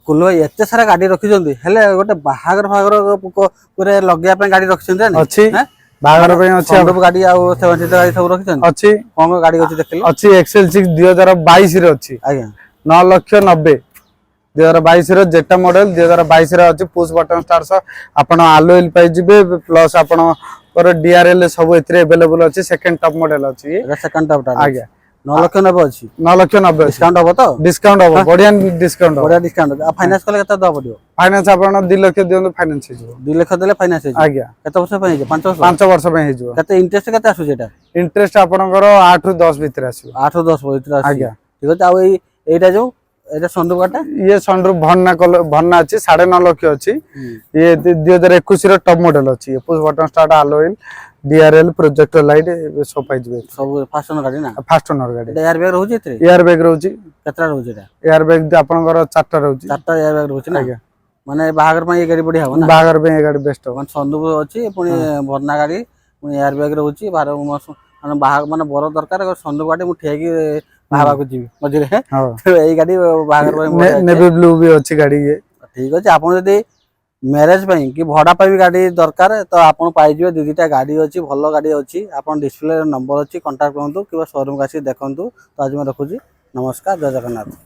କୁଲୁ ଭାଇ ଏତେ ସାରା ଗାଡି ରଖିଛନ୍ତି ହେଲେ ଗୋଟେ ବାହାଘର ଫାହାଘର ଲଗେଇବା ପାଇଁ ଗାଡି ରଖିଛନ୍ତି ଅଛି ବାହାଘର ପାଇଁ ଅଛି ସବୁ ଗାଡି ଆଉ 7 ସିଟର ଗାଡି ସବୁ ରଖିଛନ୍ତି ଅଛି କଣ ଗାଡି ଅଛି ଦେଖିଲେ ଅଛି XL6 2022 ରେ ଅଛି ଆଜ୍ଞା 9,90,000 2022 ର जेटा मॉडल 2022 रे अछि पुश बटन स्टार्स आपण अलोइल पाइ जिबे प्लस आपण पर DRL सब एथरे अवेलेबल अछि सेकंड टॉप मॉडल अछि एटा सेकंड टॉप टा आज्ञा 9,90,000 अछि 9,90,000 डिस्काउंट हो तो डिस्काउंट हो बढ़िया डिस्काउंट आ फाइनांस कले केता द पडियो फाइनांस आपण 2 लाख दियौ फाइनांस हे जो 2 लाख देले फाइनांस हे आज्ञा केते वर्ष पे हे 5 वर्ष 5 वर्ष पे हे जो केते इंटरेस्ट केते आसु जेटा इंटरेस्ट आपनकर 8 रु 10 भीतर आसु 8 ରୁ 10 भीतर आसु आज्ञा ठीक अछि आ एटा जो एटा सनरूफ काटा ये सनरूफ भरना अछि 9.5 लाख अछि ये 2021 रो टॉप मॉडल अछि पुश बटन स्टार्ट अलोइल DRL प्रोजेक्टर लाइट सब पाइ जिबे सब फास्ट ओनर गाड़ी ना फास्ट ओनर गाड़ी एयर बैग रहउछि एतरे एयर बैग रहउछि केतरा रहउछि एटा एयर बैग आपनकर 4टा रहउछि 4टा एयर बैग रहउछि ना आज्ञा माने बाहागर पे ये गाड़ी बढ़िया हो ना बाहागर पे ये गाड़ी बेस्ट हो माने सनरूफ अछि पुनी भरना गाड़ी पुनी एयर बैग रहउछि 12 मास माने बाहाग माने बर दरकार सनरूफ गाड़ी मु ठेकी बाहाबा को जिबी मझिरे तो एई गाड़ी बाहागर पे नेवी ब्लू भी अछि गाड़ी ये ठीक अछि आपन जदी मैरेज पई कि भडा पई भी गाड़ी दरकार तो आपन पाइ जिवे दीटा गाड़ी अछि भलो गाड़ी अछि आपन डिस्प्ले नंबर अछि कांटेक्ट करंतु किबा शोरूम आसी देखंतु तो आज मैं रखुजी नमस्कार जय जगन्नाथ।